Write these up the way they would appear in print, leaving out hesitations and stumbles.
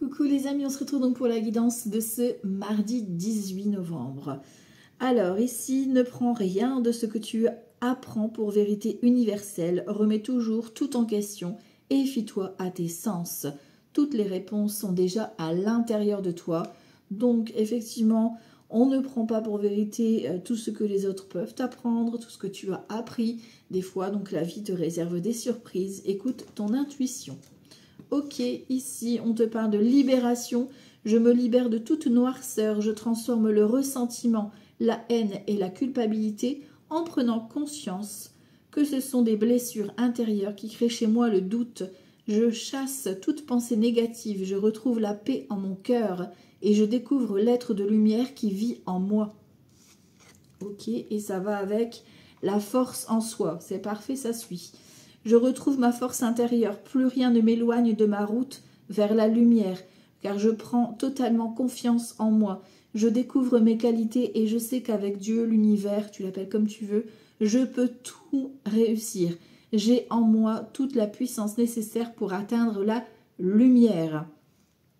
Coucou les amis, on se retrouve donc pour la guidance de ce mardi 18 novembre. Alors ici, ne prends rien de ce que tu apprends pour vérité universelle, remets toujours tout en question et fie-toi à tes sens. Toutes les réponses sont déjà à l'intérieur de toi, donc effectivement, on ne prend pas pour vérité tout ce que les autres peuvent apprendre, tout ce que tu as appris. Des fois, donc la vie te réserve des surprises, écoute ton intuition. Ok, ici on te parle de libération. Je me libère de toute noirceur, je transforme le ressentiment, la haine et la culpabilité en prenant conscience que ce sont des blessures intérieures qui créent chez moi le doute. Je chasse toute pensée négative, je retrouve la paix en mon cœur et je découvre l'être de lumière qui vit en moi. Ok, et ça va avec la force en soi, c'est parfait, ça suit. Je retrouve ma force intérieure, plus rien ne m'éloigne de ma route vers la lumière, car je prends totalement confiance en moi. Je découvre mes qualités et je sais qu'avec Dieu, l'univers, tu l'appelles comme tu veux, je peux tout réussir. J'ai en moi toute la puissance nécessaire pour atteindre la lumière.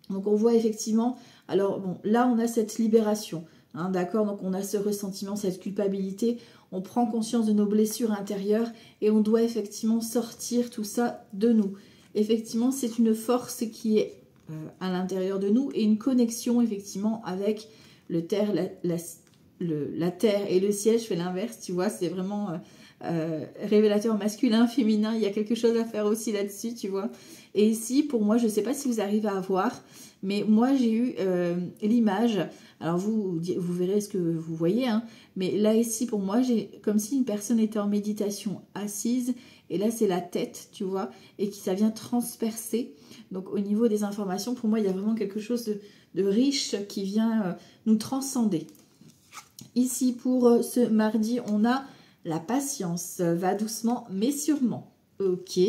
Donc on voit effectivement, alors bon, là on a cette libération, hein, d'accord, donc on a ce ressentiment, cette culpabilité, on prend conscience de nos blessures intérieures et on doit effectivement sortir tout ça de nous. Effectivement, c'est une force qui est à l'intérieur de nous et une connexion effectivement avec la terre et le ciel. Je fais l'inverse, tu vois, c'est vraiment révélateur masculin, féminin, il y a quelque chose à faire aussi là-dessus, tu vois. Et ici, pour moi, je ne sais pas si vous arrivez à voir, mais moi j'ai eu l'image, alors vous verrez ce que vous voyez, hein, mais là ici pour moi, j'ai comme si une personne était en méditation assise, et là c'est la tête, tu vois, et ça vient transpercer. Donc au niveau des informations, pour moi il y a vraiment quelque chose de riche qui vient nous transcender. Ici pour ce mardi, on a la patience, va doucement mais sûrement. Ok.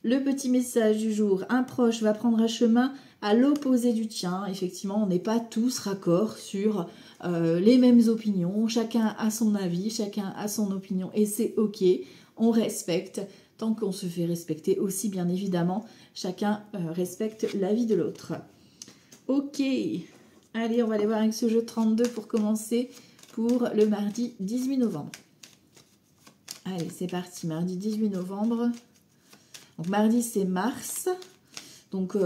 Le petit message du jour, un proche va prendre un chemin à l'opposé du tien. Effectivement, on n'est pas tous raccord sur les mêmes opinions. Chacun a son avis, chacun a son opinion et c'est ok. On respecte tant qu'on se fait respecter aussi, bien évidemment. Chacun respecte l'avis de l'autre. Ok. Allez, on va aller voir avec ce jeu 32 pour commencer pour le mardi 18 novembre. Allez, c'est parti. Mardi 18 novembre. Donc mardi c'est Mars, donc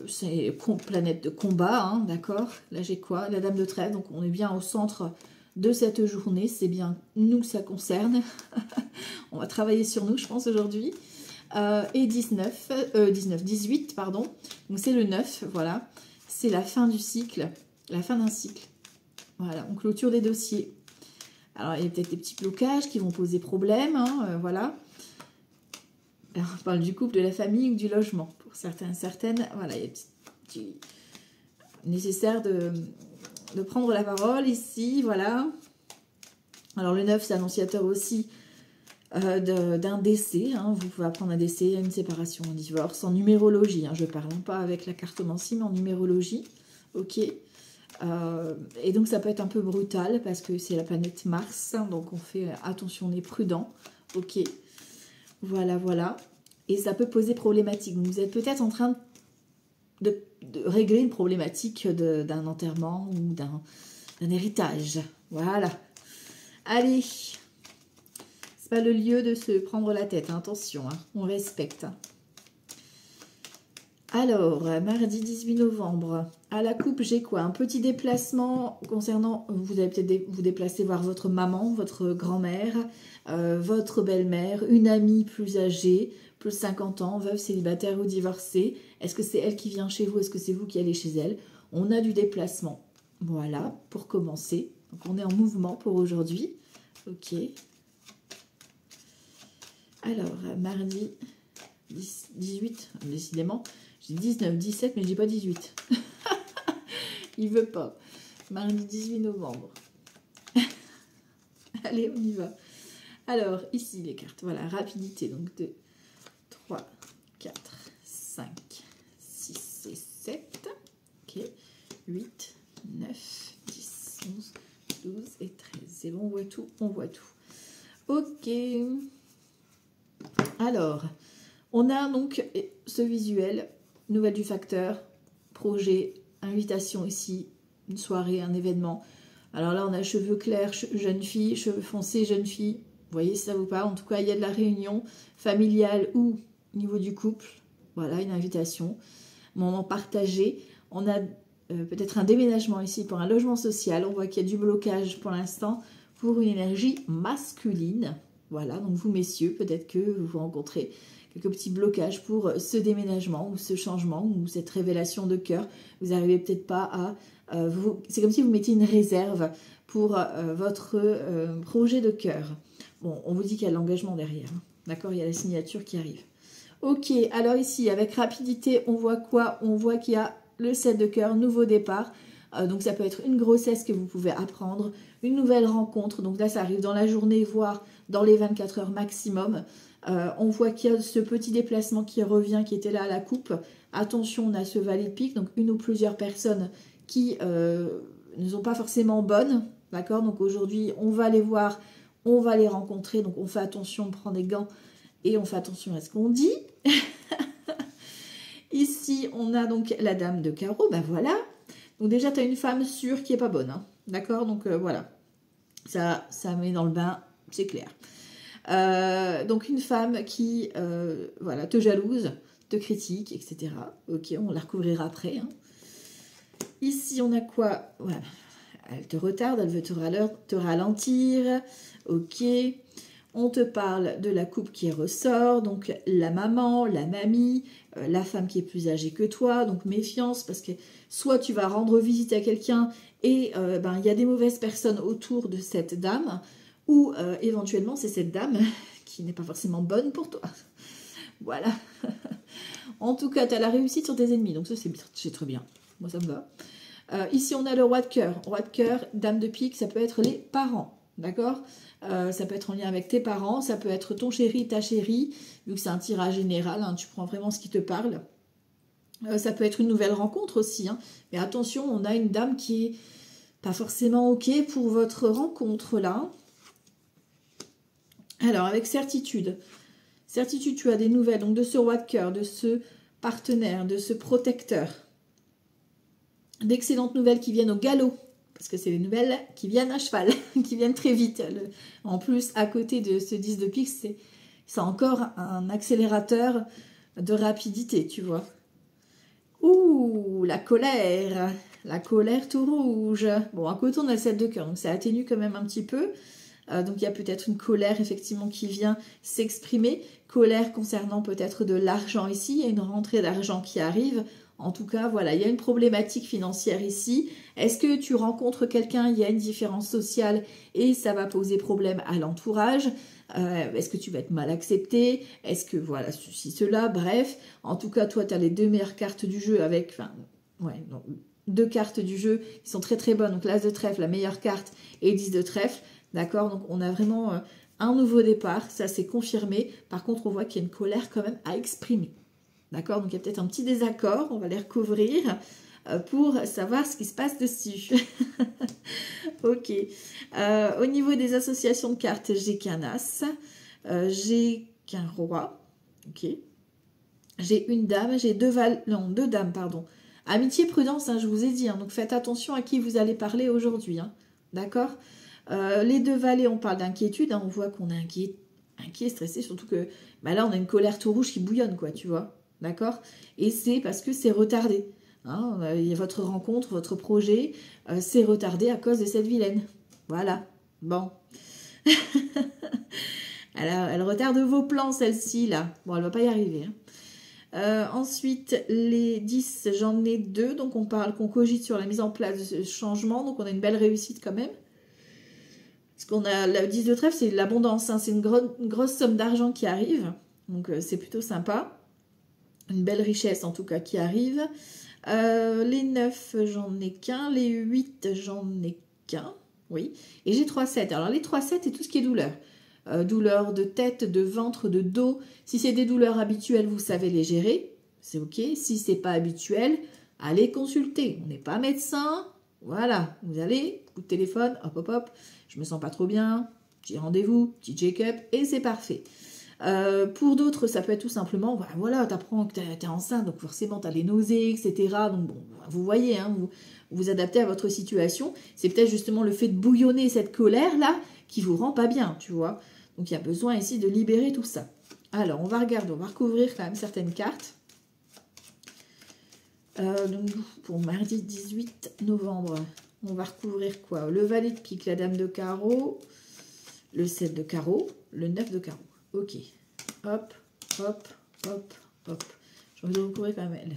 c'est planète de combat, hein, d'accord. Là j'ai quoi? La dame de trèfle, donc on est bien au centre de cette journée, c'est bien nous que ça concerne. On va travailler sur nous je pense aujourd'hui. Et 18, pardon, donc c'est le 9, voilà. C'est la fin du cycle, la fin d'un cycle. Voilà, on clôture des dossiers. Alors il y a peut-être des petits blocages qui vont poser problème, hein, voilà. On parle du couple, de la famille ou du logement. Pour certaines, voilà, il est nécessaire de prendre la parole ici, voilà. Alors le 9, c'est annonciateur aussi d'un décès. Hein. Vous pouvez apprendre un décès, une séparation, un divorce, en numérologie. Hein. Je ne parle pas avec la cartomancie, mais en numérologie. Ok. Et donc ça peut être un peu brutal parce que c'est la planète Mars. Hein, donc on fait attention, on est prudent. Ok. Voilà, voilà. Et ça peut poser problématique. Vous êtes peut-être en train de régler une problématique d'un enterrement ou d'un héritage. Voilà. Allez. C'est pas le lieu de se prendre la tête. Hein. Attention, hein. On respecte. Alors, mardi 18 novembre. À la coupe, j'ai quoi? Un petit déplacement concernant... Vous allez peut-être vous déplacer voir votre maman, votre grand-mère, votre belle-mère, une amie plus âgée, plus de 50 ans, veuve, célibataire ou divorcée. Est-ce que c'est elle qui vient chez vous? Est-ce que c'est vous qui allez chez elle? On a du déplacement. Voilà, pour commencer. Donc, on est en mouvement pour aujourd'hui. Ok. Alors, mardi 18, décidément... J'ai 19, 17, mais je dis pas 18. Il veut pas. Mardi 18 novembre. Allez, on y va. Alors, ici, les cartes. Voilà, rapidité. Donc, 2, 3, 4, 5, 6 et 7. Ok. 8, 9, 10, 11, 12 et 13. C'est bon, on voit tout. On voit tout. Ok. Alors, on a donc ce visuel. Nouvelle du facteur, projet, invitation ici, une soirée, un événement. Alors là, on a cheveux clairs, jeune fille, cheveux foncés, jeune fille. Vous voyez si ça vous parle. En tout cas, il y a de la réunion familiale ou au niveau du couple. Voilà, une invitation. Moment partagé. On a peut-être un déménagement ici pour un logement social. On voit qu'il y a du blocage pour l'instant pour une énergie masculine. Voilà, donc vous messieurs, peut-être que vous rencontrez quelques petits blocages pour ce déménagement ou ce changement ou cette révélation de cœur. Vous n'arrivez peut-être pas à... c'est comme si vous mettiez une réserve pour votre projet de cœur. Bon, on vous dit qu'il y a de l'engagement derrière. D'accord, il y a la signature qui arrive. Ok, alors ici, avec rapidité, on voit quoi? On voit qu'il y a le 7 de cœur, nouveau départ. Donc ça peut être une grossesse que vous pouvez apprendre, une nouvelle rencontre. Donc là, ça arrive dans la journée, voire dans les 24 heures maximum. On voit qu'il y a ce petit déplacement qui revient, qui était là à la coupe. Attention, on a ce valet de pique, donc une ou plusieurs personnes qui ne sont pas forcément bonnes. D'accord? Donc aujourd'hui, on va les voir, on va les rencontrer. Donc on fait attention, on prend des gants et on fait attention à ce qu'on dit. Ici, on a donc la dame de carreau. Ben voilà. Donc déjà, tu as une femme sûre qui n'est pas bonne. Hein. D'accord? Donc voilà. Ça met dans le bain, c'est clair. Donc une femme qui voilà, te jalouse, te critique, etc. Ok, on la recouvrira après. Hein. Ici, on a quoi? Voilà. Elle te retarde, elle veut te ralentir. Ok. On te parle de la coupe qui ressort, donc la maman, la mamie, la femme qui est plus âgée que toi, donc méfiance parce que soit tu vas rendre visite à quelqu'un et il y a des mauvaises personnes autour de cette dame, ou éventuellement c'est cette dame qui n'est pas forcément bonne pour toi. Voilà. En tout cas, tu as la réussite sur tes ennemis, donc ça c'est très bien. Moi ça me va. Ici on a le roi de cœur. Roi de cœur, dame de pique, ça peut être les parents. D'accord? Ça peut être en lien avec tes parents, ça peut être ton chéri, ta chérie, vu que c'est un tirage général, hein, tu prends vraiment ce qui te parle. Ça peut être une nouvelle rencontre aussi, hein, mais attention, on a une dame qui est pas forcément ok pour votre rencontre là. Alors, avec certitude, tu as des nouvelles donc de ce roi de cœur, de ce partenaire, de ce protecteur. D'excellentes nouvelles qui viennent au galop. Parce que c'est les nouvelles qui viennent à cheval, qui viennent très vite. En plus, à côté de ce 10 de pique, c'est encore un accélérateur de rapidité, tu vois. Ouh, la colère tout rouge. Bon, à côté, on a le 7 de cœur, donc ça atténue quand même un petit peu. Donc, il y a peut-être une colère, effectivement, qui vient s'exprimer. Colère concernant peut-être de l'argent ici. Il y a une rentrée d'argent qui arrive. En tout cas, voilà, il y a une problématique financière ici. Est-ce que tu rencontres quelqu'un, il y a une différence sociale et ça va poser problème à l'entourage? Est-ce que tu vas être mal accepté? Est-ce que, voilà, ceci, cela, bref. En tout cas, toi, tu as les deux meilleures cartes du jeu avec, enfin, ouais, non, deux cartes du jeu qui sont très très bonnes. Donc, l'As de trèfle, la meilleure carte, et 10 de trèfle. D'accord? Donc, on a vraiment un nouveau départ. Ça, c'est confirmé. Par contre, on voit qu'il y a une colère quand même à exprimer. D'accord, donc il y a peut-être un petit désaccord, on va les recouvrir pour savoir ce qui se passe dessus. Ok. Au niveau des associations de cartes, j'ai qu'un as, j'ai qu'un roi, ok. J'ai une dame, j'ai deux dames, pardon. Amitié, prudence, hein, je vous ai dit, hein, donc faites attention à qui vous allez parler aujourd'hui, hein, d'accord. Les deux valets, on parle d'inquiétude, hein, on voit qu'on est inquiet, stressé, surtout que là, on a une colère tout rouge qui bouillonne, quoi, tu vois. D'accord? Et c'est parce que c'est retardé. Hein, il y a votre rencontre, votre projet, c'est retardé à cause de cette vilaine. Voilà. Bon. Elle retarde vos plans, celle-ci, là. Bon, elle va pas y arriver. Hein. Ensuite, les 10, j'en ai 2. Donc, on parle qu'on cogite sur la mise en place de ce changement. Donc, on a une belle réussite quand même. Parce qu'on a la 10 de trèfle, c'est l'abondance. Hein, c'est une grosse somme d'argent qui arrive. Donc, c'est plutôt sympa. Une belle richesse en tout cas qui arrive. Les 9, j'en ai qu'un. Les 8, j'en ai qu'un. Oui. Et j'ai 3-7. Alors les 3-7, c'est tout ce qui est douleur. Douleur de tête, de ventre, de dos. Si c'est des douleurs habituelles, vous savez les gérer. C'est ok. Si c'est pas habituel, allez consulter. On n'est pas médecin. Voilà. Vous allez, coup de téléphone, hop hop hop. Je me sens pas trop bien. Petit rendez-vous, petit check-up et c'est parfait. Pour d'autres, ça peut être tout simplement, voilà, tu apprends que tu es enceinte, donc forcément tu as les nausées, etc. Donc bon, vous voyez, hein, vous adaptez à votre situation. C'est peut-être justement le fait de bouillonner cette colère-là qui vous rend pas bien, tu vois. Donc, il y a besoin ici de libérer tout ça. Alors, on va regarder, on va recouvrir quand même certaines cartes. Donc, pour mardi 18 novembre, on va recouvrir quoi? Le valet de pique, la dame de carreau, le 7 de carreau, le 9 de carreau. Ok. Hop, hop, hop, hop. J'ai envie de recouvrir quand même elle.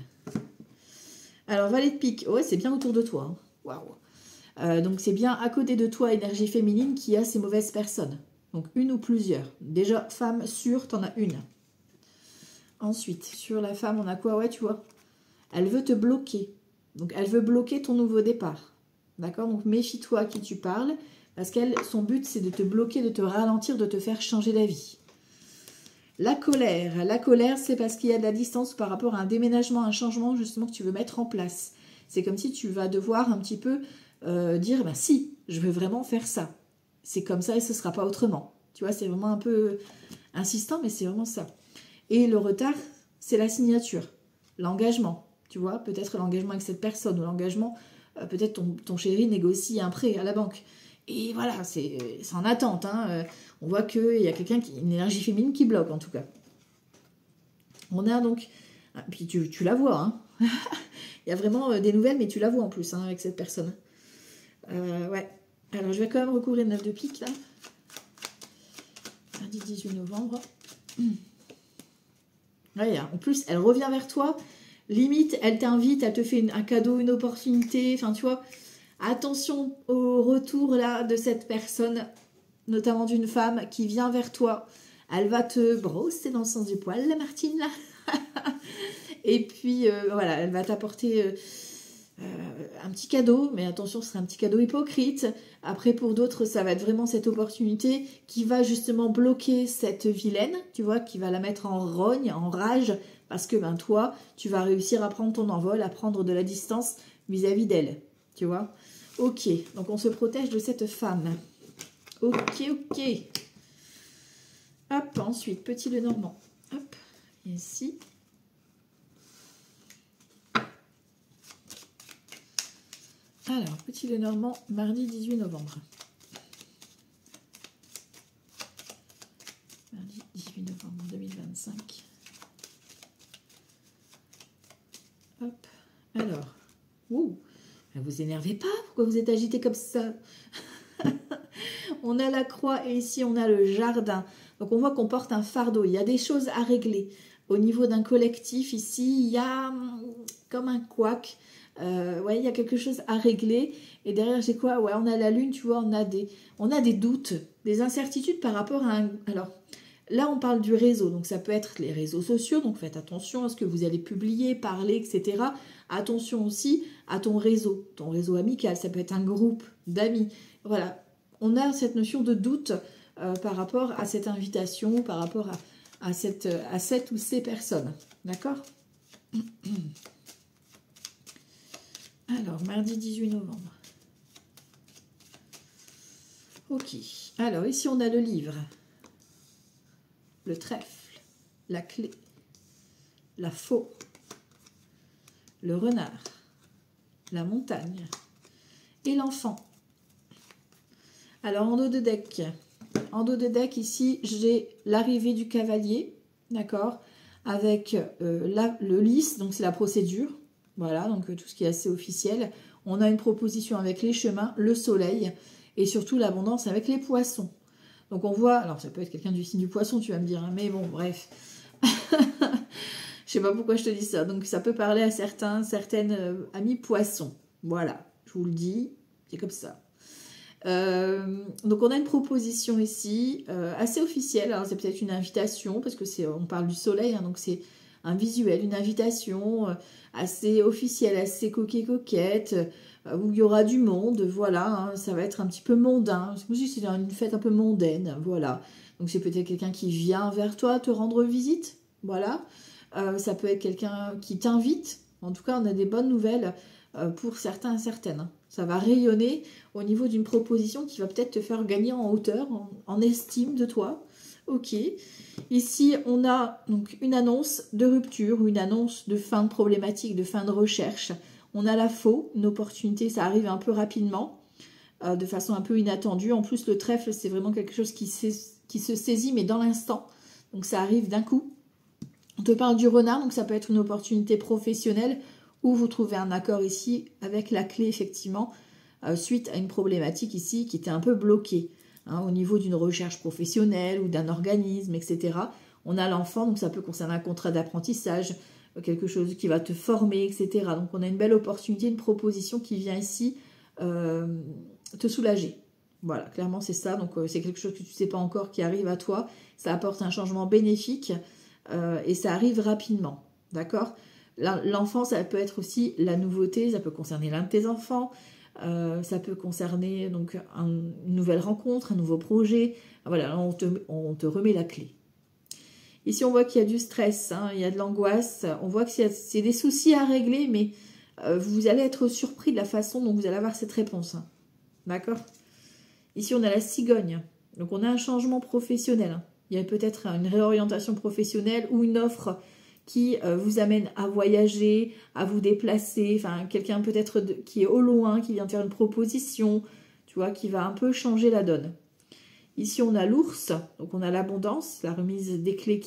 Alors, valet de pique, ouais, c'est bien autour de toi. Waouh. Donc, c'est bien à côté de toi, énergie féminine, qui a ces mauvaises personnes. Donc, une ou plusieurs. Déjà, femme sûre, t'en as une. Ensuite, sur la femme, on a quoi? Ouais, tu vois. Elle veut te bloquer. Donc, elle veut bloquer ton nouveau départ. D'accord? Donc, méfie-toi à qui tu parles. Parce qu'elle, son but, c'est de te bloquer, de te ralentir, de te faire changer d'avis. La colère. La colère, c'est parce qu'il y a de la distance par rapport à un déménagement, un changement, justement, que tu veux mettre en place. C'est comme si tu vas devoir un petit peu dire, ben si, je veux vraiment faire ça. C'est comme ça et ce ne sera pas autrement. Tu vois, c'est vraiment un peu insistant, mais c'est vraiment ça. Et le retard, c'est la signature, l'engagement. Tu vois, peut-être l'engagement avec cette personne ou l'engagement, peut-être ton chéri négocie un prêt à la banque. Et voilà, c'est en attente. Hein. On voit qu'il y a quelqu'un, une énergie féminine qui bloque en tout cas. On a donc, puis tu la vois, hein. Il y a vraiment des nouvelles, mais tu la vois en plus hein, avec cette personne. Ouais. Alors, je vais quand même recouvrir le 9 de pique, là. Mardi 18 novembre. Ouais, en plus, elle revient vers toi. Limite, elle t'invite, elle te fait un cadeau, une opportunité. Enfin, tu vois, attention au retour, là, de cette personne, notamment d'une femme qui vient vers toi. Elle va te brosser dans le sens du poil, la Martine, là. Et puis, voilà, elle va t'apporter... un petit cadeau, mais attention, ce sera un petit cadeau hypocrite. Après, pour d'autres, ça va être vraiment cette opportunité qui va justement bloquer cette vilaine, tu vois, qui va la mettre en rogne, en rage, parce que ben toi, tu vas réussir à prendre ton envol, à prendre de la distance vis-à-vis d'elle, tu vois. Ok, donc on se protège de cette femme. Ok, ok. Hop, ensuite, petit Lenormand. Hop, ici. Alors, petit Lenormand, mardi 18 novembre. Mardi 18 novembre 2025. Hop. Alors. Ouh. Vous énervez pas? Pourquoi vous êtes agité comme ça? On a la croix et ici on a le jardin. Donc on voit qu'on porte un fardeau. Il y a des choses à régler. Au niveau d'un collectif, ici, il y a comme un couac. Ouais, il y a quelque chose à régler. Et derrière, j'ai quoi? Ouais, on a la lune, tu vois, on a des doutes, des incertitudes par rapport à un... Alors, là, on parle du réseau. Donc, ça peut être les réseaux sociaux. Donc, faites attention à ce que vous allez publier, parler, etc. Attention aussi à ton réseau amical. Ça peut être un groupe d'amis. Voilà. On a cette notion de doute par rapport à cette invitation, par rapport à cette ou ces personnes. D'accord? Alors, mardi 18 novembre. Ok. Alors, ici, on a le livre. Le trèfle. La clé. La faux. Le renard. La montagne. Et l'enfant. Alors, en dos de deck. En dos de deck, ici, j'ai l'arrivée du cavalier. D'accord? Avec le lys, donc c'est la procédure. Voilà, donc tout ce qui est assez officiel. On a une proposition avec les chemins, le soleil et surtout l'abondance avec les poissons. Donc on voit, alors ça peut être quelqu'un du signe du poisson, tu vas me dire, hein, mais bon, bref. Je sais pas pourquoi je te dis ça. Donc ça peut parler à certaines amis poissons. Voilà, je vous le dis, c'est comme ça. Donc on a une proposition ici assez officielle. Alors c'est peut-être une invitation parce que on parle du soleil, hein, donc c'est un visuel, une invitation assez officielle, assez coquette, où il y aura du monde, voilà, hein, ça va être un petit peu mondain, c'est une fête un peu mondaine, voilà. Donc c'est peut-être quelqu'un qui vient vers toi te rendre visite, voilà. Ça peut être quelqu'un qui t'invite, en tout cas on a des bonnes nouvelles pour certains et certaines. Ça va rayonner au niveau d'une proposition qui va peut-être te faire gagner en hauteur, en estime de toi. Ok. Ici, on a donc une annonce de rupture, une annonce de fin de problématique, de fin de recherche. On a la faux, une opportunité, ça arrive un peu rapidement, de façon un peu inattendue. En plus, le trèfle, c'est vraiment quelque chose qui se saisit, mais dans l'instant. Donc, ça arrive d'un coup. On te parle du renard, donc ça peut être une opportunité professionnelle où vous trouvez un accord ici avec la clé, effectivement, suite à une problématique ici qui était un peu bloquée, hein, au niveau d'une recherche professionnelle ou d'un organisme, etc. On a l'enfant, donc ça peut concerner un contrat d'apprentissage, quelque chose qui va te former, etc. Donc on a une belle opportunité, une proposition qui vient ici te soulager. Voilà, clairement c'est ça. Donc c'est quelque chose que tu ne sais pas encore qui arrive à toi. Ça apporte un changement bénéfique et ça arrive rapidement. D'accord? L'enfant, ça peut être aussi la nouveauté, ça peut concerner l'un de tes enfants, ça peut concerner donc une nouvelle rencontre, un nouveau projet. Voilà, on te remet la clé. Ici, on voit qu'il y a du stress, hein, il y a de l'angoisse, on voit que c'est des soucis à régler, mais vous allez être surpris de la façon dont vous allez avoir cette réponse. Hein. D'accord? Ici, on a la cigogne. Donc, on a un changement professionnel. Hein. Il y a peut-être une réorientation professionnelle ou une offre qui vous amène à voyager, à vous déplacer. Enfin, quelqu'un peut-être qui est au loin, qui vient faire une proposition, tu vois, qui va un peu changer la donne. Ici, on a l'ours, donc on a l'abondance, la remise des clés,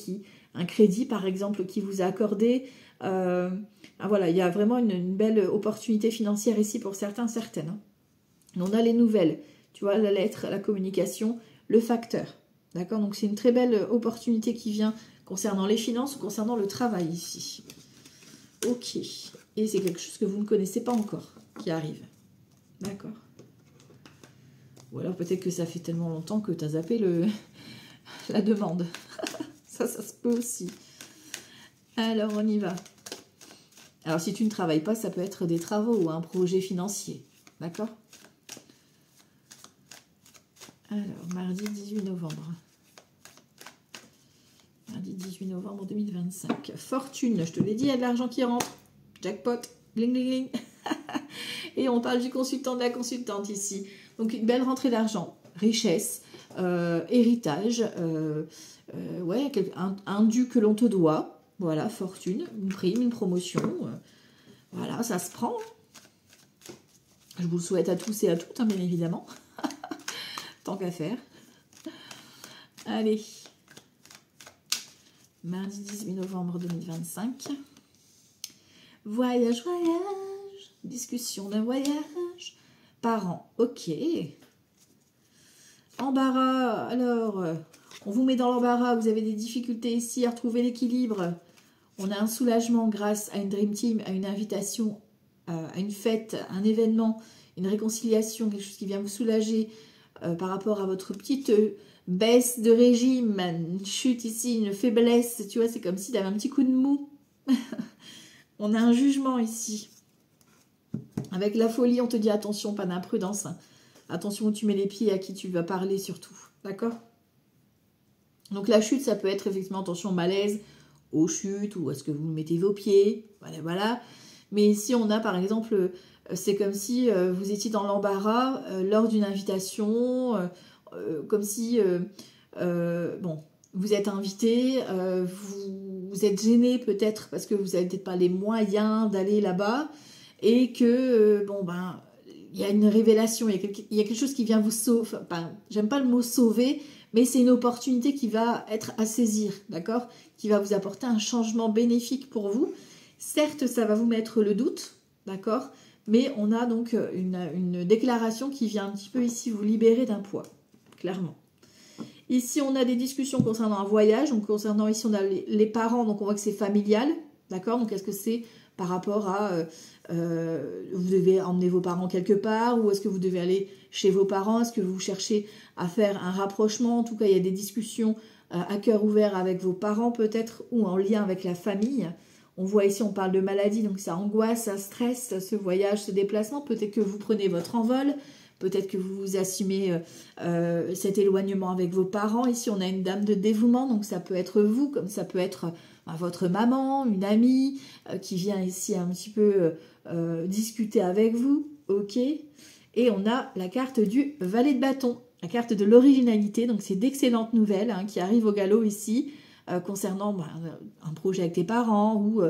un crédit par exemple qui vous a accordé. Voilà, il y a vraiment une belle opportunité financière ici pour certains, certaines. Hein. On a les nouvelles, tu vois, la lettre, la communication, le facteur. D'accord? Donc c'est une très belle opportunité qui vient concernant les finances ou concernant le travail ici. Ok. Et c'est quelque chose que vous ne connaissez pas encore qui arrive. D'accord. Ou alors peut-être que ça fait tellement longtemps que tu as zappé la demande. ça se peut aussi. Alors, on y va. Alors, si tu ne travailles pas, ça peut être des travaux ou un projet financier. D'accord? Alors, mardi 18 novembre. Mardi 18 novembre 2025. Fortune, je te l'ai dit, il y a de l'argent qui rentre. Jackpot. Bling, bling, bling. Et on parle du consultant, de la consultante ici. Donc, une belle rentrée d'argent, richesse, héritage, ouais, un dû que l'on te doit. Voilà, fortune, une prime, une promotion. Voilà, ça se prend. Je vous le souhaite à tous et à toutes, hein, bien évidemment. Tant qu'à faire. Allez. Mardi 18 novembre 2025. Voyage, voyage. Discussion d'un voyage. Parents, ok. Embarras, alors, on vous met dans l'embarras, vous avez des difficultés ici à retrouver l'équilibre. On a un soulagement grâce à une Dream Team, à une invitation, à une fête, un événement, une réconciliation, quelque chose qui vient vous soulager par rapport à votre petite baisse de régime, une chute ici, une faiblesse, tu vois, c'est comme si tu avais un petit coup de mou. On a un jugement ici. Avec la folie, on te dit attention, pas d'imprudence. Hein. Attention où tu mets les pieds, à qui tu vas parler surtout. D'accord? Donc la chute, ça peut être effectivement, attention, malaise, aux chutes, ou est-ce que vous mettez vos pieds. Voilà, voilà. Mais ici, on a par exemple, c'est comme si vous étiez dans l'embarras lors d'une invitation, comme si, bon, vous êtes invité, vous êtes gêné peut-être parce que vous n'avez peut-être pas les moyens d'aller là-bas. Et que, bon, ben, il y a une révélation, il y a quelque chose qui vient vous sauver, enfin, j'aime pas le mot sauver, mais c'est une opportunité qui va être à saisir, d'accord? Qui va vous apporter un changement bénéfique pour vous. Certes, ça va vous mettre le doute, d'accord? Mais on a donc une déclaration qui vient un petit peu ici vous libérer d'un poids, clairement. Ici, on a des discussions concernant un voyage, donc concernant ici, on a les parents, donc on voit que c'est familial, d'accord? Donc, est-ce que c'est par rapport à vous devez emmener vos parents quelque part ou est-ce que vous devez aller chez vos parents? Est-ce que vous cherchez à faire un rapprochement? En tout cas, il y a des discussions à cœur ouvert avec vos parents peut-être ou en lien avec la famille. On voit ici, on parle de maladie, donc ça angoisse, ça stresse, ce voyage, ce déplacement. Peut-être que vous prenez votre envol, peut-être que vous assumez cet éloignement avec vos parents. Ici, on a une dame de dévouement, donc ça peut être vous, comme ça peut être votre maman, une amie qui vient ici un petit peu discuter avec vous, ok. Et on a la carte du valet de bâton, la carte de l'originalité, donc c'est d'excellentes nouvelles hein, qui arrivent au galop ici concernant un projet avec tes parents ou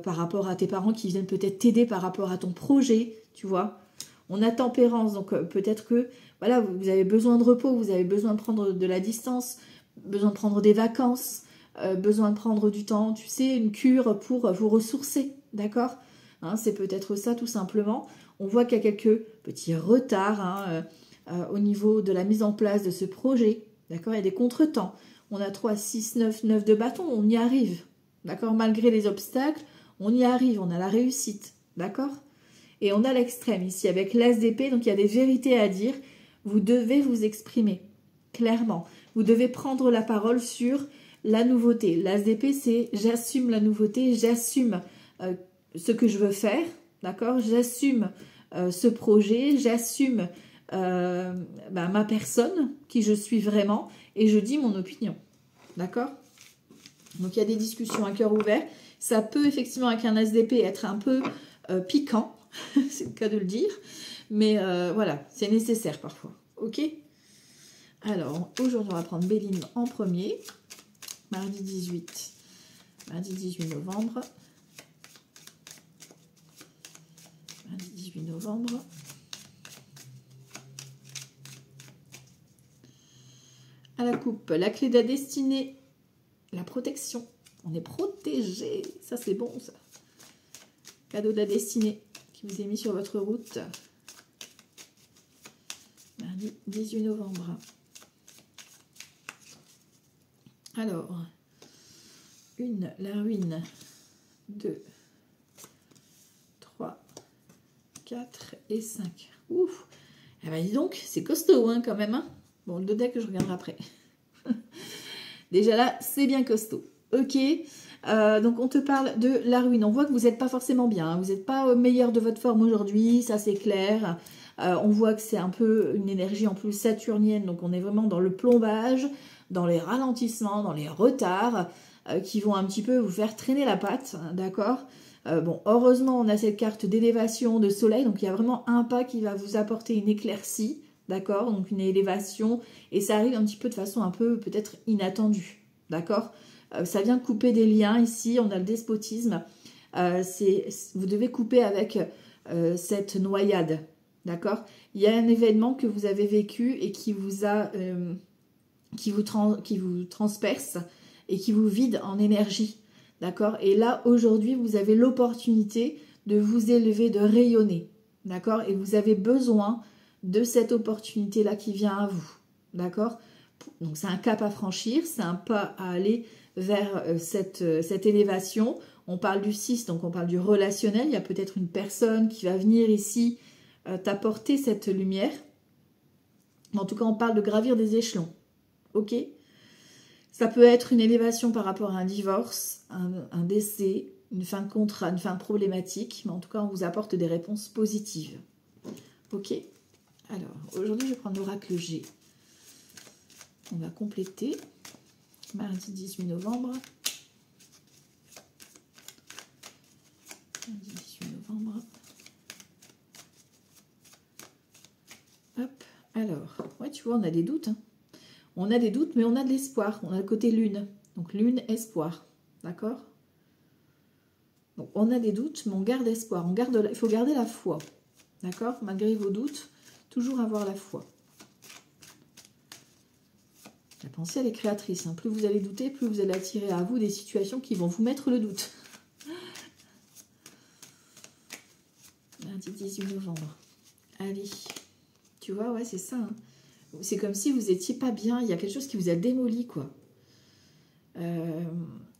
par rapport à tes parents qui viennent peut-être t'aider par rapport à ton projet, tu vois. On a tempérance, donc peut-être que voilà, vous avez besoin de repos, vous avez besoin de prendre de la distance, besoin de prendre des vacances, besoin de prendre du temps, tu sais, une cure pour vous ressourcer, d'accord, hein, c'est peut-être ça tout simplement. On voit qu'il y a quelques petits retards hein, au niveau de la mise en place de ce projet, d'accord, il y a des contretemps. On a 3, 6, 9, 9 de bâton, on y arrive, d'accord, malgré les obstacles, on y arrive, on a la réussite, d'accord. Et on a l'extrême ici avec l'as d'épée, donc il y a des vérités à dire. Vous devez vous exprimer clairement. Vous devez prendre la parole sur la nouveauté. L'as d'épée, c'est j'assume la nouveauté, j'assume ce que je veux faire, d'accord? J'assume ce projet, j'assume ma personne, qui je suis vraiment, et je dis mon opinion, d'accord? Donc il y a des discussions à cœur ouvert. Ça peut effectivement avec un as d'épée être un peu piquant, c'est le cas de le dire, mais voilà, c'est nécessaire parfois, ok? Alors, aujourd'hui, on va prendre Béline en premier, mardi 18 novembre. Mardi 18 novembre. À la coupe, la clé de la destinée, la protection. On est protégé, ça c'est bon ça. Cadeau de la destinée qui vous est mis sur votre route. Mardi 18 novembre. Alors, 1, la ruine, 2, 3, 4 et 5. Ouf! Eh ben dis donc, c'est costaud hein, quand même. Hein, bon, le deck, je regarderai après. Déjà là, c'est bien costaud. Ok, donc on te parle de la ruine. On voit que vous n'êtes pas forcément bien. Hein, vous n'êtes pas au meilleur de votre forme aujourd'hui, ça c'est clair. On voit que c'est un peu une énergie en plus saturnienne. Donc on est vraiment dans le plombage, dans les ralentissements, dans les retards qui vont un petit peu vous faire traîner la patte. Hein, d'accord. Bon, heureusement, on a cette carte d'élévation de soleil. Donc il y a vraiment un pas qui va vous apporter une éclaircie. D'accord, donc une élévation, et ça arrive un petit peu de façon un peu peut-être inattendue, d'accord. Ça vient couper des liens ici, on a le despotisme, vous devez couper avec cette noyade, d'accord. Il y a un événement que vous avez vécu et qui vous a, qui vous transperce et qui vous vide en énergie, d'accord. Et là, aujourd'hui, vous avez l'opportunité de vous élever, de rayonner, d'accord, et vous avez besoin de cette opportunité-là qui vient à vous, d'accord. Donc c'est un cap à franchir, c'est un pas à aller vers cette élévation. On parle du 6, donc on parle du relationnel. Il y a peut-être une personne qui va venir ici t'apporter cette lumière. En tout cas, on parle de gravir des échelons, ok. Ça peut être une élévation par rapport à un divorce, un décès, une fin de contrat, une fin de problématique, mais en tout cas, on vous apporte des réponses positives, ok. Alors, aujourd'hui, je vais prendre l'oracle G. On va compléter. Mardi 18 novembre. Mardi 18 novembre. Hop. Alors, ouais, tu vois, on a des doutes. Hein. On a des doutes, mais on a de l'espoir. On a le côté lune. Donc, lune, espoir. D'accord? Donc, on a des doutes, mais on garde espoir. Il faut garder la foi. D'accord? Malgré vos doutes, toujours avoir la foi. La pensée, elle est créatrice. Hein. Plus vous allez douter, plus vous allez attirer à vous des situations qui vont vous mettre le doute. Lundi 18 novembre. Allez. Tu vois, ouais, c'est ça. Hein. C'est comme si vous n'étiez pas bien. Il y a quelque chose qui vous a démoli, quoi.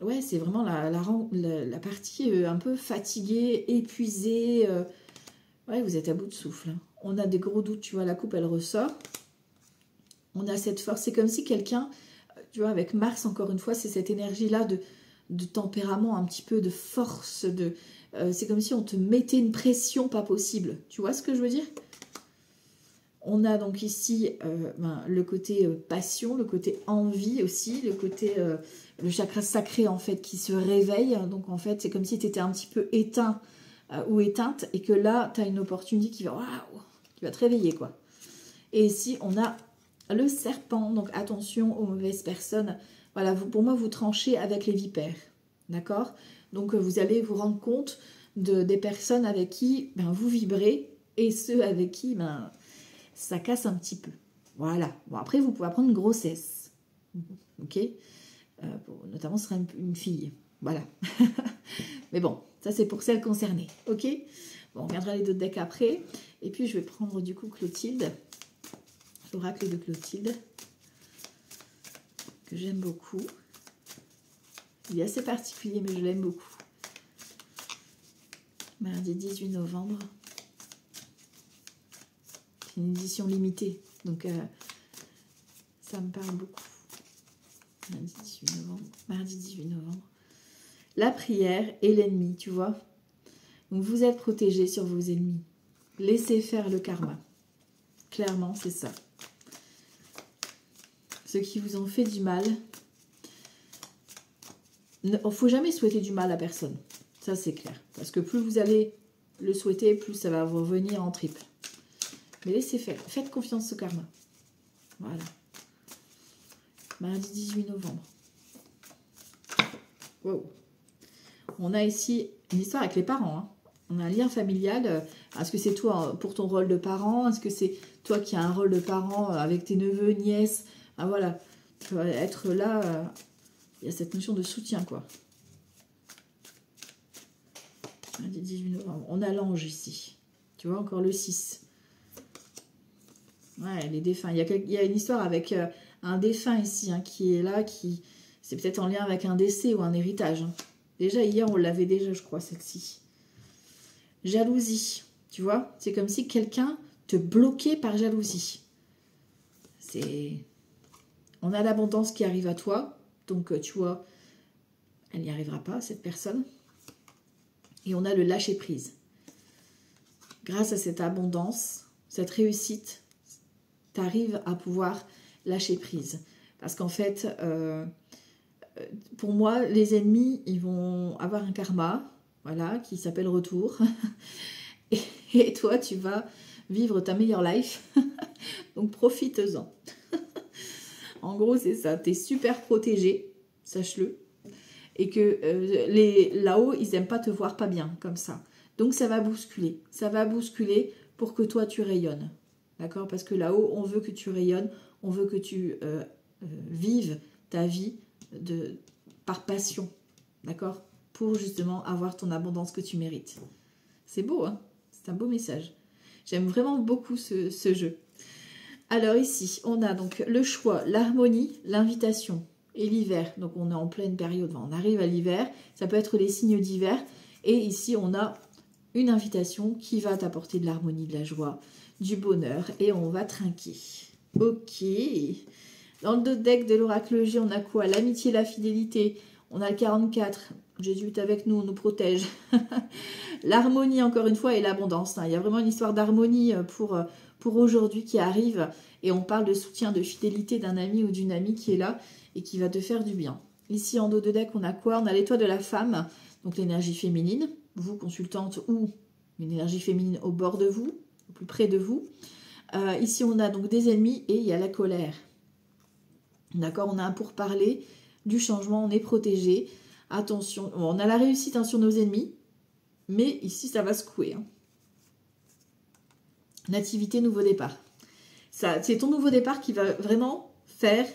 Ouais, c'est vraiment la partie un peu fatiguée, épuisée. Ouais, vous êtes à bout de souffle. Hein. On a des gros doutes, tu vois, la coupe, elle ressort. On a cette force. C'est comme si quelqu'un, tu vois, avec Mars, encore une fois, c'est cette énergie-là de tempérament, un petit peu de force. C'est comme si on te mettait une pression pas possible. Tu vois ce que je veux dire? On a donc ici le côté passion, le côté envie aussi, le côté, le chakra sacré en fait qui se réveille. Donc en fait, c'est comme si tu étais un petit peu éteint ou éteinte et que là, tu as une opportunité qui va te réveiller, quoi. Et ici, on a le serpent. Donc attention aux mauvaises personnes. Voilà, pour moi, vous tranchez avec les vipères. D'accord? Donc vous allez vous rendre compte des personnes avec qui vous vibrez et ceux avec qui ça casse un petit peu. Voilà. Bon, après, vous pouvez apprendre une grossesse. Ok, notamment, ce sera une fille. Voilà. Mais bon, ça, c'est pour celles concernées. Ok. Bon, on regardera les d'autres decks après. Et puis, je vais prendre du coup Clotilde. L'oracle de Clotilde. Que j'aime beaucoup. Il est assez particulier, mais je l'aime beaucoup. Mardi 18 novembre. C'est une édition limitée. Donc, ça me parle beaucoup. Mardi 18 novembre. Mardi 18 novembre. La prière et l'ennemi, tu vois. Donc, vous êtes protégé sur vos ennemis. Laissez faire le karma. Clairement, c'est ça. Ceux qui vous ont fait du mal. Il ne faut jamais souhaiter du mal à personne. Ça, c'est clair. Parce que plus vous allez le souhaiter, plus ça va vous revenir en triple. Mais laissez faire. Faites confiance au karma. Voilà. Mardi 18 novembre. Wow. On a ici une histoire avec les parents. Hein. On a un lien familial. Est-ce que c'est toi pour ton rôle de parent? Est-ce que c'est toi qui as un rôle de parent avec tes neveux, nièces? Ah voilà. Tu vas être là. Il y a cette notion de soutien, quoi. Mardi 18 novembre. On a l'ange ici. Tu vois, encore le 6. Ouais, les défunts. Il y a une histoire avec un défunt ici qui est là, c'est peut-être en lien avec un décès ou un héritage. Hein. Déjà, hier, on l'avait déjà, je crois, celle-ci. Jalousie. Tu vois, c'est comme si quelqu'un te bloquait par jalousie. On a l'abondance qui arrive à toi. Donc, tu vois, elle n'y arrivera pas, cette personne. Et on a le lâcher-prise. Grâce à cette abondance, cette réussite, tu arrives à pouvoir lâcher prise. Parce qu'en fait, pour moi, les ennemis, ils vont avoir un karma, voilà, qui s'appelle retour. Et toi, tu vas vivre ta meilleure life. Donc, profite-en. En gros, c'est ça. Tu es super protégé, sache-le. Et que là-haut, ils n'aiment pas te voir pas bien, comme ça. Donc, ça va bousculer. Ça va bousculer pour que toi, tu rayonnes. D'accord? Parce que là-haut, on veut que tu rayonnes. On veut que tu vives ta vie par passion. D'accord? Pour justement avoir ton abondance que tu mérites. C'est beau, hein? C'est un beau message. J'aime vraiment beaucoup ce jeu. Alors ici, on a donc le choix, l'harmonie, l'invitation et l'hiver. Donc on est en pleine période, on arrive à l'hiver. Ça peut être les signes d'hiver. Et ici, on a une invitation qui va t'apporter de l'harmonie, de la joie, du bonheur. Et on va trinquer. Ok. Dans le deck de l'oracle J, on a quoi? L'amitié, la fidélité. On a le 44. Jésus est avec nous, on nous protège. L'harmonie, encore une fois, et l'abondance. Il y a vraiment une histoire d'harmonie pour aujourd'hui qui arrive. Et on parle de soutien, de fidélité d'un ami ou d'une amie qui est là et qui va te faire du bien. Ici, en dos de deck, on a quoi? On a l'étoile de la femme, donc l'énergie féminine. Vous, consultante, ou une énergie féminine au bord de vous, au plus près de vous. Ici, on a donc des ennemis et il y a la colère. D'accord? On a un pourparler du changement, on est protégé. Attention, on a la réussite sur nos ennemis, mais ici, ça va secouer. Hein. Nativité, nouveau départ. C'est ton nouveau départ qui va vraiment faire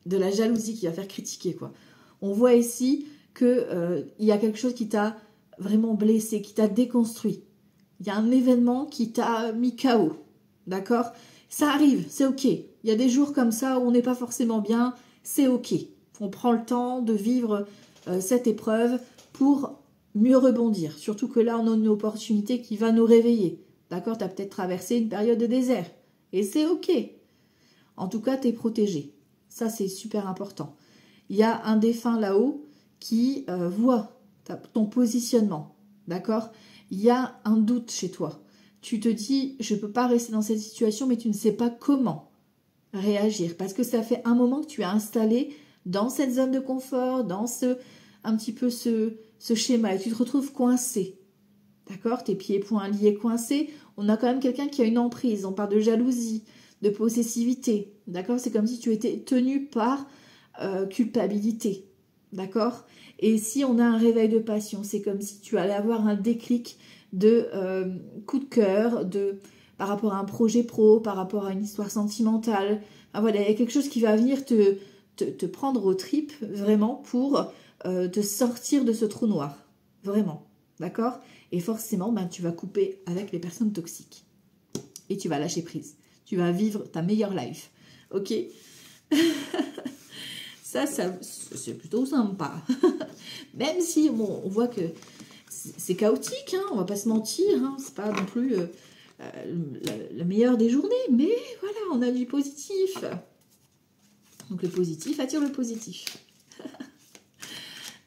de la jalousie, qui va faire critiquer, quoi. On voit ici qu'il y a quelque chose qui t'a vraiment blessé, qui t'a déconstruit. Il y a un événement qui t'a mis KO. D'accord? Ça arrive, c'est ok. Il y a des jours comme ça où on n'est pas forcément bien, c'est ok. On prend le temps de vivre cette épreuve pour mieux rebondir. Surtout que là, on a une opportunité qui va nous réveiller. D'accord? Tu as peut-être traversé une période de désert. Et c'est ok. En tout cas, tu es protégé. Ça, c'est super important. Il y a un défunt là-haut qui voit ton positionnement. D'accord? Il y a un doute chez toi. Tu te dis, je ne peux pas rester dans cette situation, mais tu ne sais pas comment réagir. Parce que ça fait un moment que tu es installé dans cette zone de confort, dans un petit peu ce schéma. Et tu te retrouves coincé. D'accord? Tes pieds et poings liés, coincés. On a quand même quelqu'un qui a une emprise. On parle de jalousie, de possessivité. D'accord? C'est comme si tu étais tenu par culpabilité. D'accord? Et ici, on a un réveil de passion. C'est comme si tu allais avoir un déclic de coup de cœur, par rapport à un projet pro, par rapport à une histoire sentimentale. Enfin, voilà, il y a quelque chose qui va venir te prendre aux tripes, vraiment, pour te sortir de ce trou noir. Vraiment, d'accord? Et forcément, ben, tu vas couper avec les personnes toxiques. Et tu vas lâcher prise. Tu vas vivre ta meilleure life. Ok? Ça c'est plutôt sympa. Même si, bon, on voit que c'est chaotique, hein, on va pas se mentir. Hein, c'est pas non plus la meilleure des journées. Mais voilà, on a du positif. Donc le positif attire le positif.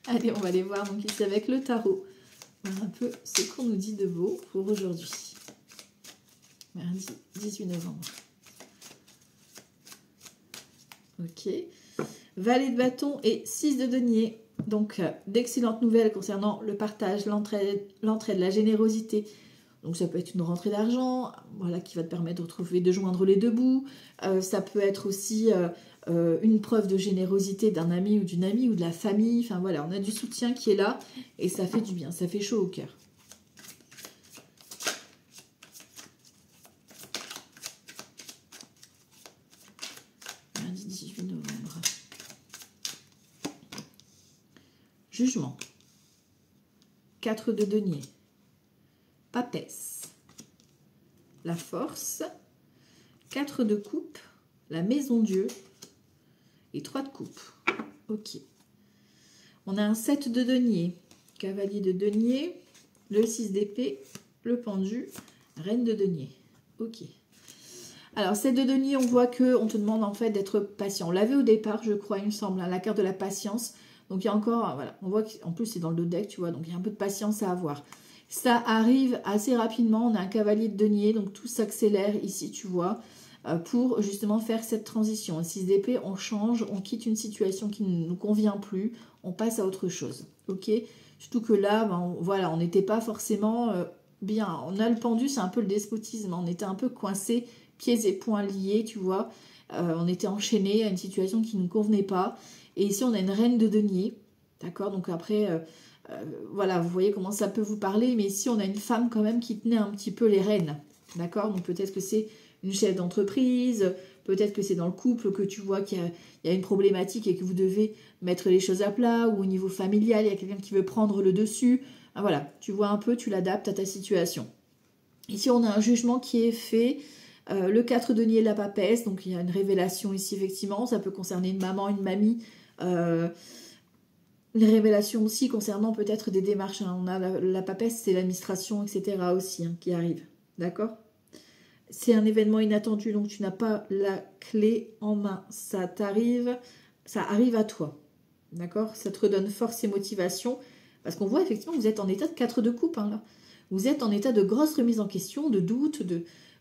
Allez, on va aller voir donc ici avec le tarot. Voir un peu ce qu'on nous dit de beau pour aujourd'hui. Mardi 18 novembre. Ok. Valet de bâton et 6 de denier. Donc, d'excellentes nouvelles concernant le partage, l'entraide, la générosité. Donc, ça peut être une rentrée d'argent, voilà, qui va te permettre de joindre les deux bouts. Ça peut être aussi une preuve de générosité d'un ami ou d'une amie ou de la famille. Enfin, voilà, on a du soutien qui est là et ça fait du bien, ça fait chaud au cœur. Lundi 18 novembre. Jugement. 4 de denier. Papesse. La force. 4 de coupe. La maison Dieu. Et 3 de coupe. Ok. On a un 7 de denier. Cavalier de denier. Le 6 d'épée. Le pendu. Reine de denier. Ok. Alors, 7 de denier, on voit qu'on te demande en fait d'être patient. On l'avait au départ, je crois, il me semble, hein, la carte de la patience. Donc, il y a encore, voilà, on voit qu'en plus, c'est dans le dos deck, tu vois, donc il y a un peu de patience à avoir. Ça arrive assez rapidement, on a un cavalier de denier, donc tout s'accélère ici, tu vois, pour justement faire cette transition. 6 d'épée, on change, on quitte une situation qui ne nous convient plus, on passe à autre chose, ok? Surtout que là, ben, voilà, on n'était pas forcément bien. On a le pendu, c'est un peu le despotisme, on était un peu coincé, pieds et poings liés, tu vois. On était enchaîné à une situation qui ne nous convenait pas. Et ici, on a une reine de denier. D'accord? Donc après, voilà, vous voyez comment ça peut vous parler. Mais ici, on a une femme quand même qui tenait un petit peu les rênes. D'accord? Donc peut-être que c'est une chef d'entreprise. Peut-être que c'est dans le couple que tu vois qu'il y a une problématique et que vous devez mettre les choses à plat. Ou au niveau familial, il y a quelqu'un qui veut prendre le dessus. Ah, voilà, tu vois un peu, tu l'adaptes à ta situation. Ici, on a un jugement qui est fait. Le 4 de denier, la papesse, donc il y a une révélation ici, effectivement. Ça peut concerner une maman, une mamie. Une révélation aussi concernant peut-être des démarches. Hein. On a la papesse, c'est l'administration, etc. aussi, hein, qui arrive. D'accord? C'est un événement inattendu, donc tu n'as pas la clé en main. Ça t'arrive, ça arrive à toi. D'accord? Ça te redonne force et motivation. Parce qu'on voit effectivement que vous êtes en état de 4 de coupe. Hein, là. Vous êtes en état de grosse remise en question, de doute,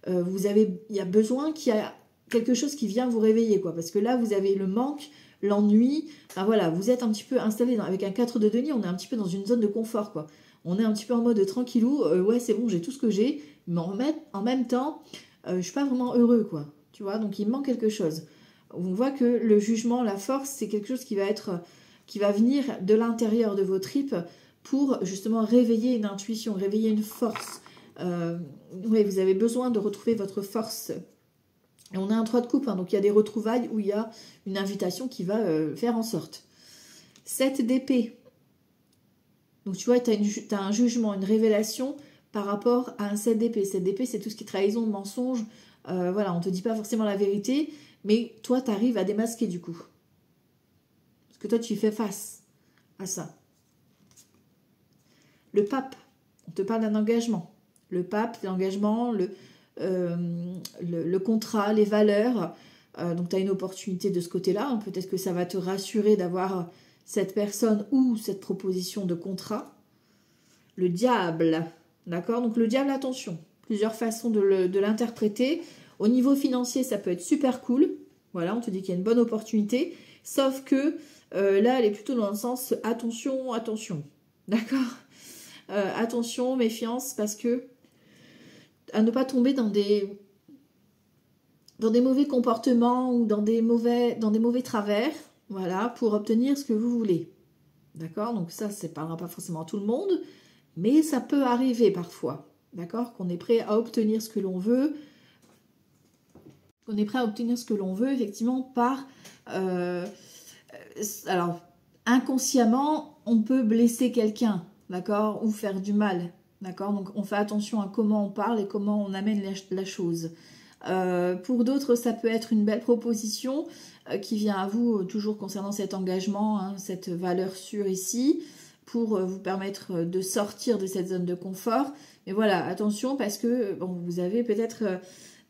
il y a besoin qu'il y a quelque chose qui vient vous réveiller, quoi. Parce que là, vous avez le manque, l'ennui. Enfin voilà, vous êtes un petit peu installé avec un 4 de denier, on est un petit peu dans une zone de confort, quoi. On est un petit peu en mode tranquillou, ouais, c'est bon, j'ai tout ce que j'ai, mais en même temps, je suis pas vraiment heureux, quoi. Tu vois, donc il manque quelque chose. On voit que le jugement, la force, c'est quelque chose qui va venir de l'intérieur de vos tripes pour justement réveiller une intuition, réveiller une force. Oui, vous avez besoin de retrouver votre force. Et on a un 3 de coupe, hein, donc il y a des retrouvailles où il y a une invitation qui va faire en sorte. 7 d'épée. Donc tu vois, tu as un jugement, une révélation par rapport à un 7 d'épée. 7 d'épée, c'est tout ce qui est trahison, mensonge. Voilà, on ne te dit pas forcément la vérité, mais toi, tu arrives à démasquer du coup. Parce que toi, tu fais face à ça. Le pape, on te parle d'un engagement. Le pape, l'engagement, le contrat, les valeurs. Donc, tu as une opportunité de ce côté-là. Hein. Peut-être que ça va te rassurer d'avoir cette personne ou cette proposition de contrat. Le diable, d'accord? Donc, le diable, attention. Plusieurs façons de l'interpréter. Au niveau financier, ça peut être super cool. Voilà, on te dit qu'il y a une bonne opportunité. Sauf que là, elle est plutôt dans le sens attention, attention. D'accord? Attention, méfiance, parce que à ne pas tomber dans des mauvais comportements ou dans des mauvais travers, voilà, pour obtenir ce que vous voulez. D'accord? Donc ça ne parlera pas forcément à tout le monde, mais ça peut arriver parfois. D'accord? Qu'on est prêt à obtenir ce que l'on veut. Qu'on est prêt à obtenir ce que l'on veut, effectivement, par... alors, inconsciemment, on peut blesser quelqu'un, d'accord? Ou faire du mal, d'accord? Donc, on fait attention à comment on parle et comment on amène la chose. Pour d'autres, ça peut être une belle proposition qui vient à vous, toujours concernant cet engagement, hein, cette valeur sûre ici, pour vous permettre de sortir de cette zone de confort. Mais voilà, attention, parce que bon, vous avez peut-être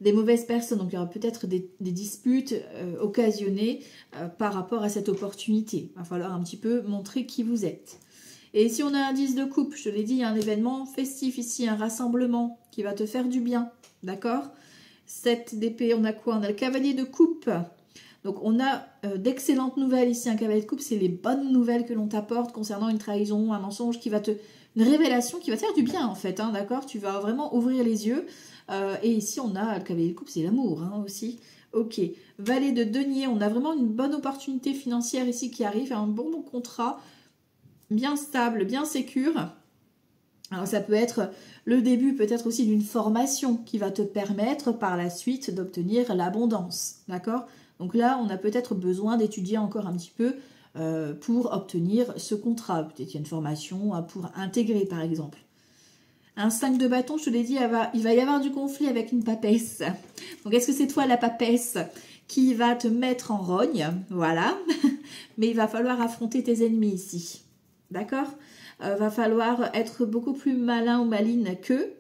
des mauvaises personnes, donc il y aura peut-être des disputes occasionnées par rapport à cette opportunité. Il va falloir un petit peu montrer qui vous êtes. Et si on a un 10 de coupe, je te l'ai dit, il y a un événement festif ici, un rassemblement qui va te faire du bien, d'accord? 7 d'épée, on a quoi? On a le cavalier de coupe. Donc on a d'excellentes nouvelles ici, un cavalier de coupe, c'est les bonnes nouvelles que l'on t'apporte concernant une trahison, un mensonge qui va une révélation qui va te faire du bien en fait, hein, d'accord? Tu vas vraiment ouvrir les yeux. Et ici on a le cavalier de coupe, c'est l'amour hein, aussi. Ok, valet de denier, on a vraiment une bonne opportunité financière ici qui arrive, un bon contrat, bien stable, bien sécure. Alors ça peut être le début peut-être aussi d'une formation qui va te permettre par la suite d'obtenir l'abondance, d'accord? Donc là, on a peut-être besoin d'étudier encore un petit peu pour obtenir ce contrat. Peut-être qu'il y a une formation pour intégrer par exemple. Un 5 de bâton, je te l'ai dit, il va y avoir du conflit avec une papesse. Donc est-ce que c'est toi la papesse qui va te mettre en rogne? Voilà. Mais il va falloir affronter tes ennemis ici. D'accord? Va falloir être beaucoup plus malin ou maline qu'eux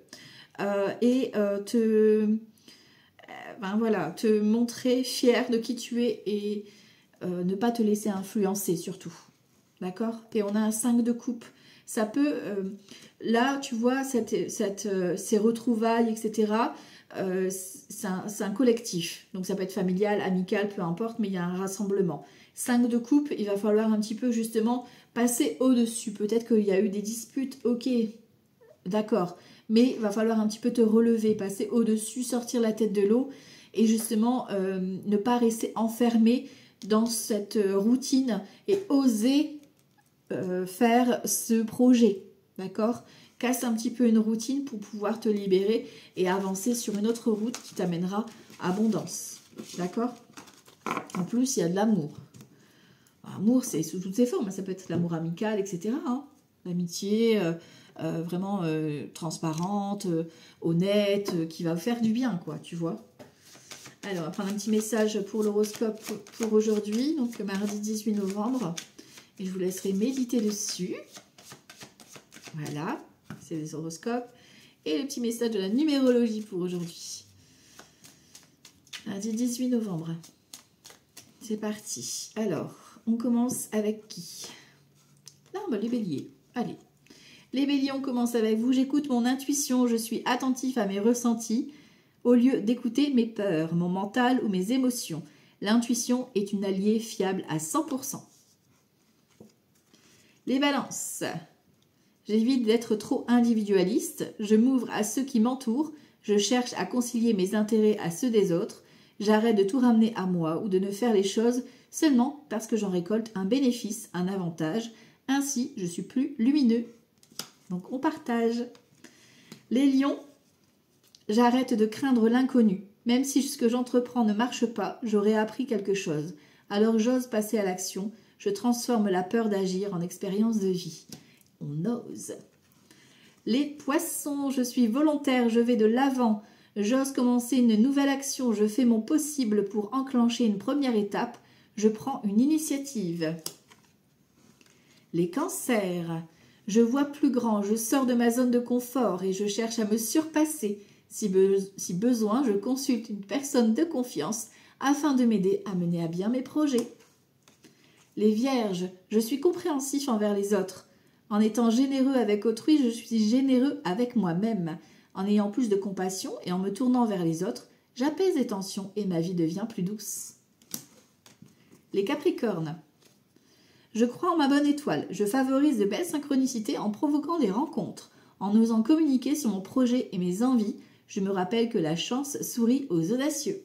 et te montrer fier de qui tu es et ne pas te laisser influencer surtout. D'accord? Et on a un 5 de coupe. Ça peut, là tu vois, ces retrouvailles, etc., c'est un collectif. Donc ça peut être familial, amical, peu importe, mais il y a un rassemblement. 5 de coupe, il va falloir un petit peu justement passer au-dessus. Peut-être qu'il y a eu des disputes, ok, d'accord. Mais il va falloir un petit peu te relever, passer au-dessus, sortir la tête de l'eau et justement ne pas rester enfermé dans cette routine et oser faire ce projet, d'accord? Casse un petit peu une routine pour pouvoir te libérer et avancer sur une autre route qui t'amènera abondance, d'accord? En plus, il y a de l'amour. L'amour, c'est sous toutes ses formes, ça peut être l'amour amical, etc. Hein. L'amitié vraiment transparente, honnête, qui va faire du bien, quoi, tu vois? Alors, on va prendre un petit message pour l'horoscope pour aujourd'hui, donc mardi 18 novembre. Et je vous laisserai méditer dessus. Voilà, c'est les horoscopes. Et le petit message de la numérologie pour aujourd'hui. Mardi 18 novembre. C'est parti. Alors, on commence avec qui? Non, bah, les béliers. Allez. Les béliers, on commence avec vous. J'écoute mon intuition, je suis attentif à mes ressentis au lieu d'écouter mes peurs, mon mental ou mes émotions. L'intuition est une alliée fiable à 100%. Les balances. J'évite d'être trop individualiste, je m'ouvre à ceux qui m'entourent, je cherche à concilier mes intérêts à ceux des autres, j'arrête de tout ramener à moi ou de ne faire les choses seulement parce que j'en récolte un bénéfice, un avantage. Ainsi, je suis plus lumineux. Donc, on partage. Les lions, j'arrête de craindre l'inconnu. Même si ce que j'entreprends ne marche pas, j'aurai appris quelque chose. Alors, j'ose passer à l'action. Je transforme la peur d'agir en expérience de vie. On ose. Les poissons, je suis volontaire, je vais de l'avant. J'ose commencer une nouvelle action, je fais mon possible pour enclencher une première étape. Je prends une initiative. Les cancers, je vois plus grand, je sors de ma zone de confort et je cherche à me surpasser. Si besoin, je consulte une personne de confiance afin de m'aider à mener à bien mes projets. Les vierges, je suis compréhensif envers les autres. En étant généreux avec autrui, je suis généreux avec moi-même. En ayant plus de compassion et en me tournant vers les autres, j'apaise les tensions et ma vie devient plus douce. Les capricornes, je crois en ma bonne étoile. Je favorise de belles synchronicités en provoquant des rencontres. En osant communiquer sur mon projet et mes envies, je me rappelle que la chance sourit aux audacieux.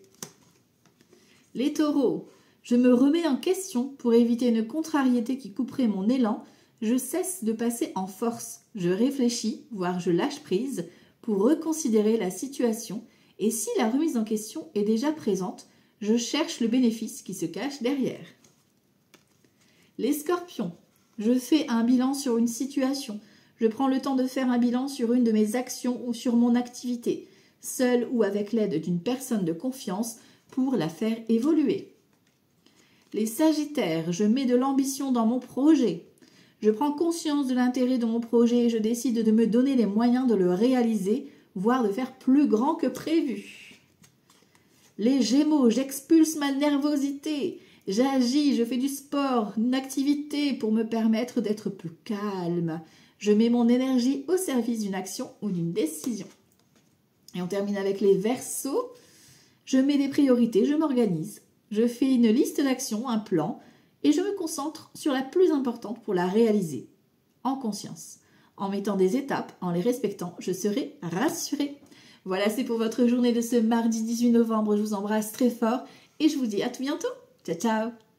Les taureaux, je me remets en question pour éviter une contrariété qui couperait mon élan. je cesse de passer en force. Je réfléchis, voire je lâche prise pour reconsidérer la situation et si la remise en question est déjà présente, je cherche le bénéfice qui se cache derrière. Les scorpions. Je fais un bilan sur une situation. Je prends le temps de faire un bilan sur une de mes actions ou sur mon activité, seule ou avec l'aide d'une personne de confiance pour la faire évoluer. Les sagittaires. Je mets de l'ambition dans mon projet. Je prends conscience de l'intérêt de mon projet et je décide de me donner les moyens de le réaliser, voire de faire plus grand que prévu. Les Gémeaux, j'expulse ma nervosité. J'agis, je fais du sport, une activité pour me permettre d'être plus calme. Je mets mon énergie au service d'une action ou d'une décision. Et on termine avec les Verseaux. Je mets des priorités, je m'organise. Je fais une liste d'actions, un plan, et je me concentre sur la plus importante pour la réaliser, en conscience. En mettant des étapes, en les respectant, je serai rassurée. Voilà, c'est pour votre journée de ce mardi 18 novembre. Je vous embrasse très fort et je vous dis à tout bientôt. Ciao, ciao!